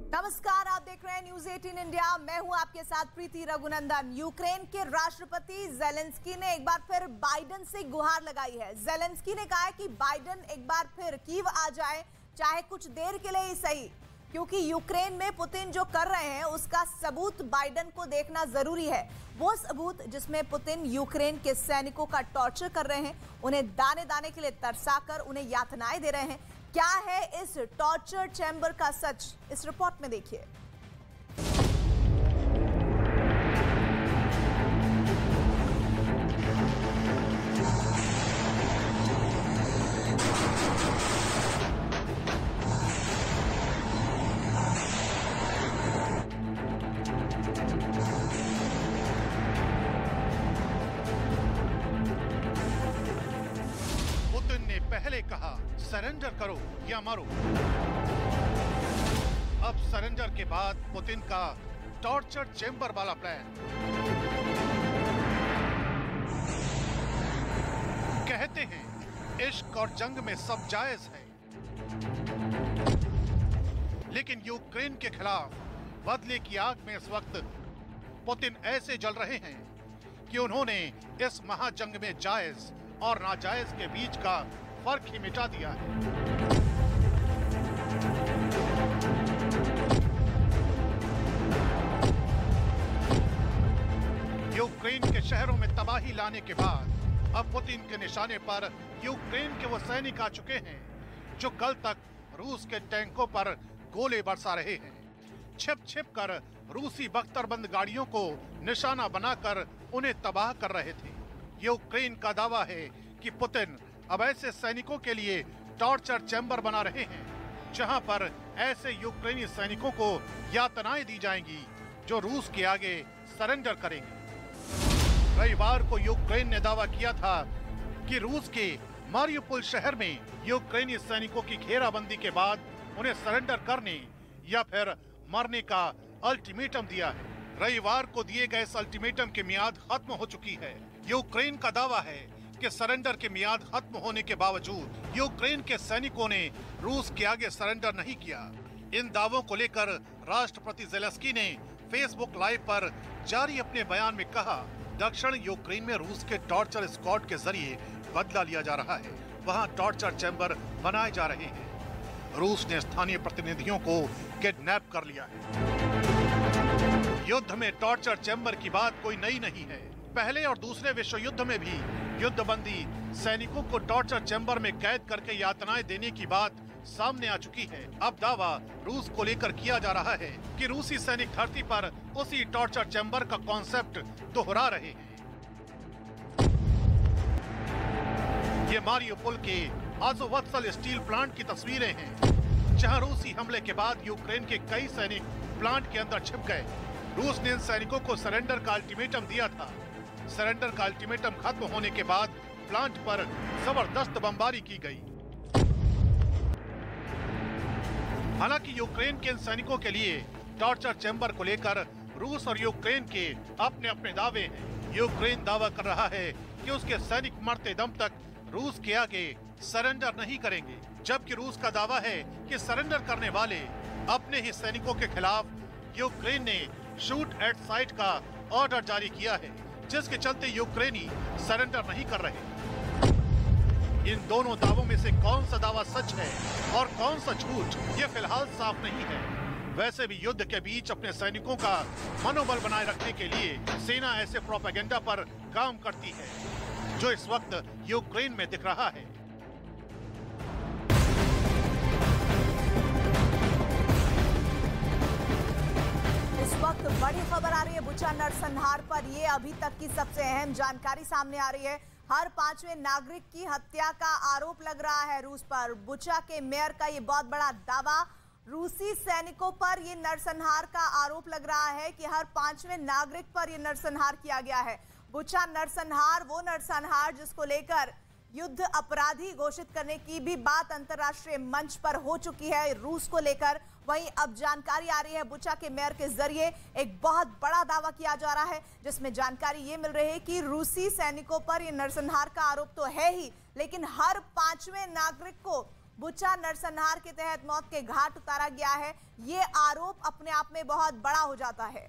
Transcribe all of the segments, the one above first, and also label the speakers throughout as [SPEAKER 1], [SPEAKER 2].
[SPEAKER 1] नमस्कार, आप देख रहे हैं न्यूज 18 इंडिया। मैं हूं आपके साथ प्रीति रघुनंदन। यूक्रेन के राष्ट्रपति जेलेंस्की ने एक बार फिर बाइडेन से गुहार लगाई है। जेलेंस्की ने कहा है कि बाइडेन एक बार फिर कीव आ जाए, चाहे कुछ देर के लिए ही सही, क्योंकि यूक्रेन में पुतिन जो कर रहे हैं उसका सबूत बाइडेन को देखना जरूरी है। वो सबूत जिसमें पुतिन यूक्रेन के सैनिकों का टॉर्चर कर रहे हैं, उन्हें दाने दाने के लिए तरसाकर उन्हें यातनाएं दे रहे हैं। क्या है इस टॉर्चर चैम्बर का सच, इस रिपोर्ट में देखिए।
[SPEAKER 2] पहले कहा सरेंडर करो या मरो। अब सरेंडर के बाद पुतिन का टॉर्चर चेंबर वाला प्लान। कहते हैं इश्क और जंग में सब जायज है, लेकिन यूक्रेन के खिलाफ बदले की आग में इस वक्त पुतिन ऐसे जल रहे हैं कि उन्होंने इस महाजंग में जायज और नाजायज के बीच का फर्क ही मिटा दिया है। यूक्रेन के शहरों में तबाही लाने के बाद अब पुतिन के निशाने पर यूक्रेन के वो सैनिक आ चुके हैं जो कल तक रूस के टैंकों पर गोले बरसा रहे हैं। छिप छिप कर रूसी बख्तरबंद गाड़ियों को निशाना बनाकर उन्हें तबाह कर रहे थे। यूक्रेन का दावा है कि पुतिन अब ऐसे सैनिकों के लिए टॉर्चर चैम्बर बना रहे हैं जहां पर ऐसे यूक्रेनी सैनिकों को यातनाएं दी जाएंगी जो रूस के आगे सरेंडर करेंगे। रविवार को यूक्रेन ने दावा किया था कि रूस के मारियुपोल शहर में यूक्रेनी सैनिकों की घेराबंदी के बाद उन्हें सरेंडर करने या फिर मरने का अल्टीमेटम दिया है। रविवार को दिए गए इस अल्टीमेटम की मियाद खत्म हो चुकी है। यूक्रेन का दावा है कि सरेंडर की मियाद खत्म होने के बावजूद यूक्रेन के सैनिकों ने रूस के आगे सरेंडर नहीं किया। इन दावों को लेकर राष्ट्रपति जेलेंस्की ने फेसबुक लाइव पर जारी अपने बयान में कहा, दक्षिण यूक्रेन में रूस के टॉर्चर स्क्वाड के जरिए बदला लिया जा रहा है। वहां टॉर्चर चैम्बर बनाए जा रहे हैं। रूस ने स्थानीय प्रतिनिधियों को किडनैप कर लिया है। युद्ध में टॉर्चर चैम्बर की बात कोई नई नहीं है। पहले और दूसरे विश्व युद्ध में भी युद्धबंदी सैनिकों को टॉर्चर चैम्बर में कैद करके यातनाएं देने की बात सामने आ चुकी है। अब दावा रूस को लेकर किया जा रहा है कि रूसी सैनिक धरती पर उसी टॉर्चर चैम्बर का कॉन्सेप्ट दोहरा रहे हैं। ये मारियुपोल के आज़ोवत्सल स्टील प्लांट की तस्वीरें हैं, जहां रूसी हमले के बाद यूक्रेन के कई सैनिक प्लांट के अंदर छिप गए। रूस ने इन सैनिकों को सरेंडर का अल्टीमेटम दिया था। सरेंडर का अल्टीमेटम खत्म होने के बाद प्लांट पर जबरदस्त बमबारी की गई। हालांकि यूक्रेन के इन सैनिकों के लिए टॉर्चर चैम्बर को लेकर रूस और यूक्रेन के अपने अपने दावे हैं। यूक्रेन दावा कर रहा है कि उसके सैनिक मरते दम तक रूस के आगे सरेंडर नहीं करेंगे, जबकि रूस का दावा है कि सरेंडर करने वाले अपने ही सैनिकों के खिलाफ यूक्रेन ने शूट एट साइट का ऑर्डर जारी किया है, जिसके चलते यूक्रेनी सरेंडर नहीं कर रहे। इन दोनों दावों में से कौन सा दावा सच है और कौन सा झूठ, ये फिलहाल साफ नहीं है। वैसे भी युद्ध के बीच अपने सैनिकों का मनोबल बनाए रखने के लिए सेना ऐसे प्रोपेगेंडा पर काम करती है जो इस वक्त यूक्रेन में दिख रहा है।
[SPEAKER 1] इस वक्त बड़ी खबर आ रही है बुचा नरसंहार पर। ये अभी तक की सबसे अहम जानकारी सामने आ रही है। हर 5वें नागरिक की हत्या का आरोप लग रहा है रूस पर। बुचा के मेयर का ये बहुत बड़ा दावा, रूसी सैनिकों पर ये नरसंहार का आरोप लग रहा है कि हर 5वें नागरिक पर ये नरसंहार किया गया है। बुचा नरसंहार, वो नरसंहार जिसको लेकर युद्ध अपराधी घोषित करने की भी बात अंतर्राष्ट्रीय मंच पर हो चुकी है रूस को लेकर। वहीं अब जानकारी आ रही है बुचा के मेयर के जरिए एक बहुत बड़ा दावा किया जा रहा है, जिसमें जानकारी ये मिल रही है कि रूसी सैनिकों पर यह नरसंहार का आरोप तो है ही, लेकिन हर 5वें नागरिक को बुचा नरसंहार के तहत मौत के घाट उतारा गया है। ये आरोप अपने आप में बहुत बड़ा हो जाता है।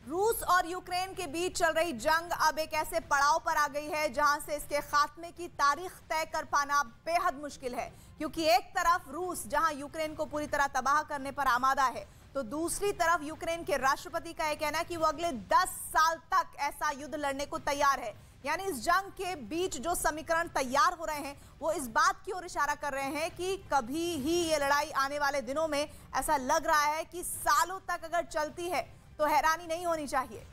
[SPEAKER 1] रूस और यूक्रेन के बीच चल रही जंग अब एक ऐसे पड़ाव पर आ गई है जहां से इसके खात्मे की तारीख तय कर पाना बेहद मुश्किल है, क्योंकि एक तरफ रूस जहां यूक्रेन को पूरी तरह तबाह करने पर आमादा है, तो दूसरी तरफ यूक्रेन के राष्ट्रपति का यह कहना है कि वो अगले 10 साल तक ऐसा युद्ध लड़ने को तैयार है। यानी इस जंग के बीच जो समीकरण तैयार हो रहे हैं वो इस बात की ओर इशारा कर रहे हैं कि कभी ही ये लड़ाई आने वाले दिनों में ऐसा लग रहा है कि सालों तक अगर चलती है तो हैरानी नहीं होनी चाहिए।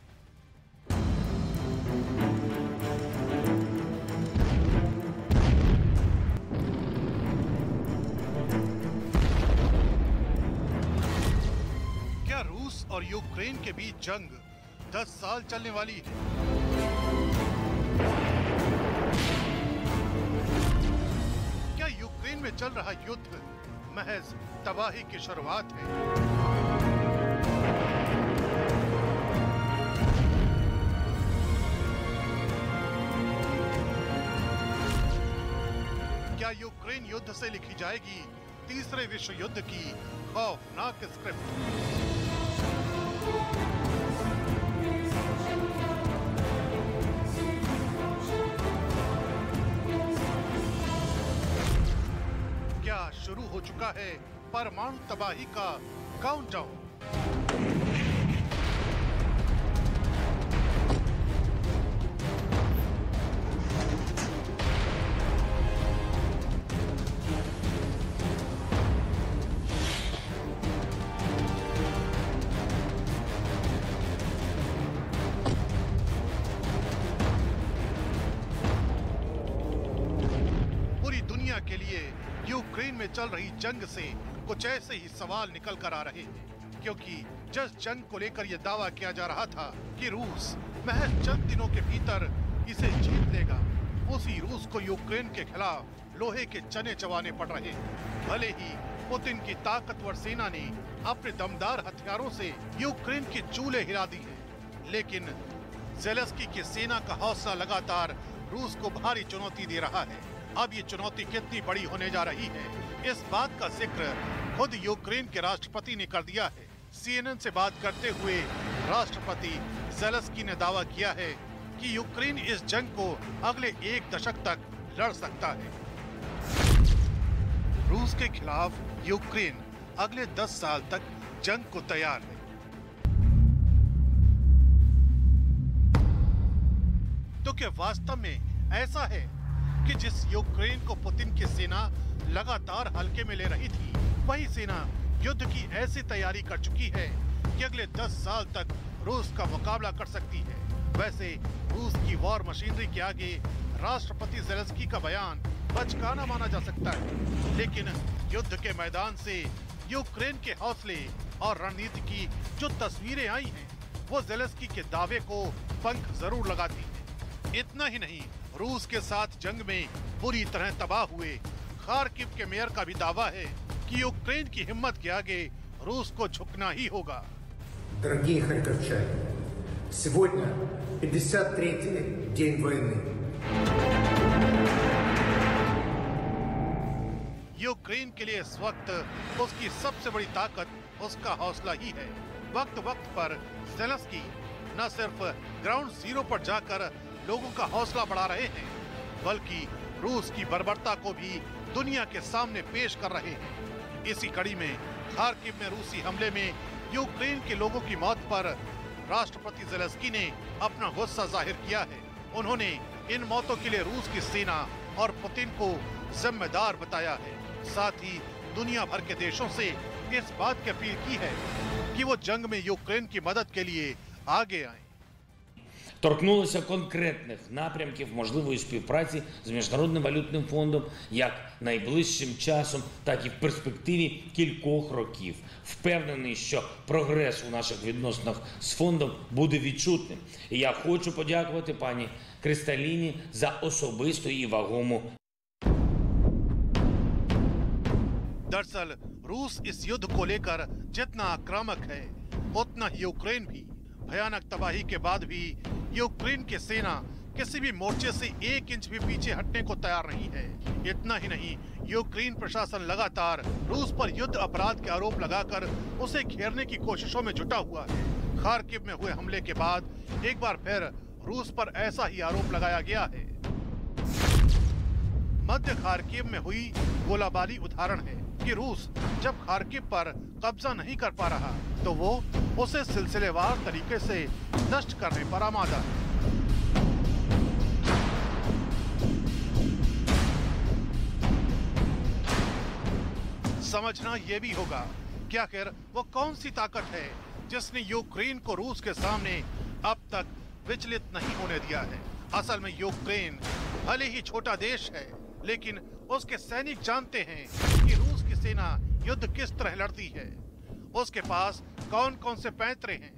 [SPEAKER 2] क्या रूस और यूक्रेन के बीच जंग 10 साल चलने वाली है? क्या यूक्रेन में चल रहा युद्ध महज तबाही की शुरुआत है? क्या यूक्रेन युद्ध से लिखी जाएगी तीसरे विश्व युद्ध की खौफनाक स्क्रिप्ट? क्या शुरू हो चुका है परमाणु तबाही का काउंटडाउन? के लिए यूक्रेन में चल रही जंग से कुछ ऐसे ही सवाल निकल कर आ रहे हैं, क्योंकि जिस जंग को लेकर यह दावा किया जा रहा था कि रूस महज चंद दिनों के भीतर इसे जीत लेगा, उसी रूस को यूक्रेन के खिलाफ लोहे के चने चबाने पड़ रहे हैं। भले ही पुतिन की ताकतवर सेना ने अपने दमदार हथियारों से यूक्रेन के चूल्हे हिला दी हैं, लेकिन ज़ेलेंस्की की सेना का हौसला लगातार रूस को भारी चुनौती दे रहा है। अब ये चुनौती कितनी बड़ी होने जा रही है, इस बात का जिक्र खुद यूक्रेन के राष्ट्रपति ने कर दिया है। CNN से बात करते हुए राष्ट्रपति ज़ेलेंस्की ने दावा किया है कि यूक्रेन इस जंग को अगले 1 दशक तक लड़ सकता है। रूस के खिलाफ यूक्रेन अगले 10 साल तक जंग को तैयार है। तो क्या वास्तव में ऐसा है कि जिस यूक्रेन को पुतिन की सेना लगातार हल्के में ले रही थी, वही सेना युद्ध की ऐसी तैयारी कर चुकी है कि अगले 10 साल तक रूस का मुकाबला कर सकती है? वैसे रूस की वॉर मशीनरी के आगे राष्ट्रपति ज़ेलेंस्की का बयान बचकाना माना जा सकता है, लेकिन युद्ध के मैदान से यूक्रेन के हौसले और रणनीति की जो तस्वीरें आई हैं, वो ज़ेलेंस्की के दावे को पंख जरूर लगाती हैं। इतना ही नहीं, रूस के साथ जंग में बुरी तरह तबाह हुए खार्किव के मेयर का भी दावा है कि यूक्रेन की हिम्मत के आगे रूस को झुकना ही होगा।
[SPEAKER 3] Дорогие харьковчане, сегодня 53-й день войны.
[SPEAKER 2] यूक्रेन के लिए इस वक्त उसकी सबसे बड़ी ताकत उसका हौसला ही है। वक्त वक्त पर ज़ेलेंस्की न सिर्फ ग्राउंड जीरो पर जाकर लोगों का हौसला बढ़ा रहे हैं, बल्कि रूस की बर्बरता को भी दुनिया के सामने पेश कर रहे हैं। इसी कड़ी में खार्किव में रूसी हमले में यूक्रेन के लोगों की मौत पर राष्ट्रपति ज़ेलेंस्की ने अपना गुस्सा जाहिर किया है। उन्होंने इन मौतों के लिए रूस की सेना और पुतिन को जिम्मेदार बताया है। साथ ही दुनिया भर के देशों से इस बात की अपील की है कि वो जंग में यूक्रेन की मदद के लिए आगे आए।
[SPEAKER 4] Торкнулися конкретних напрямків можливої співпраці з Міжнародним валютним фондом як найближчим часом, так і в перспективі кількох років. Впевнений, що прогрес у наших відносинах з фондом буде відчутним. І я хочу подякувати пані Кристаліні за особисту і вагому.
[SPEAKER 2] दरअसल रूस इस युद्ध को लेकर जितना आक्रामक है, उतना ही यूक्रेन भी। भयानक तबाही के बाद भी यूक्रेन की सेना किसी भी मोर्चे से 1 इंच भी पीछे हटने को तैयार नहीं है। इतना ही नहीं, यूक्रेन प्रशासन लगातार रूस पर युद्ध अपराध के आरोप लगाकर उसे घेरने की कोशिशों में जुटा हुआ है। खार्किव में हुए हमले के बाद एक बार फिर रूस पर ऐसा ही आरोप लगाया गया है। मध्य खार्किव में हुई गोलाबारी उदाहरण है कि रूस जब खार्किव पर कब्जा नहीं कर पा रहा तो वो उसे सिलसिलेवार तरीके से नष्ट करने पर आमादा है। समझना ये भी होगा कि आखिर वो कौन सी ताकत है जिसने यूक्रेन को रूस के सामने अब तक विचलित नहीं होने दिया है। असल में यूक्रेन भले ही छोटा देश है, लेकिन उसके सैनिक जानते हैं कि रूस की सेना युद्ध किस तरह लड़ती है, उसके पास कौन कौन से पैंतरे हैं।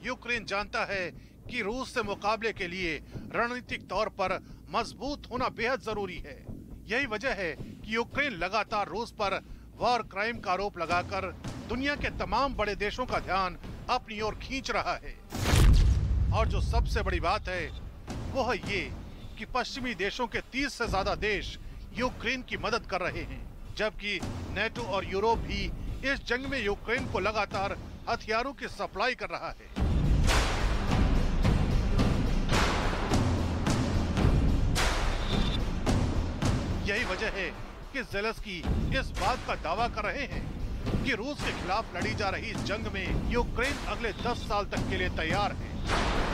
[SPEAKER 2] यूक्रेन जानता है कि रूस से मुकाबले के लिए रणनीतिक तौर पर मजबूत होना बेहद जरूरी है। यही वजह है कि यूक्रेन लगातार रूस पर वॉर क्राइम का आरोप लगाकर दुनिया के तमाम बड़े देशों का ध्यान अपनी ओर खींच रहा है। और जो सबसे बड़ी बात है वो है ये कि पश्चिमी देशों के 30 से ज्यादा देश यूक्रेन की मदद कर रहे हैं, जबकि नेटो और यूरोप भी इस जंग में यूक्रेन को लगातार हथियारों की सप्लाई कर रहा है। यही वजह है कि ज़ेलेंस्की इस बात का दावा कर रहे हैं कि रूस के खिलाफ लड़ी जा रही इस जंग में यूक्रेन अगले 10 साल तक के लिए तैयार है।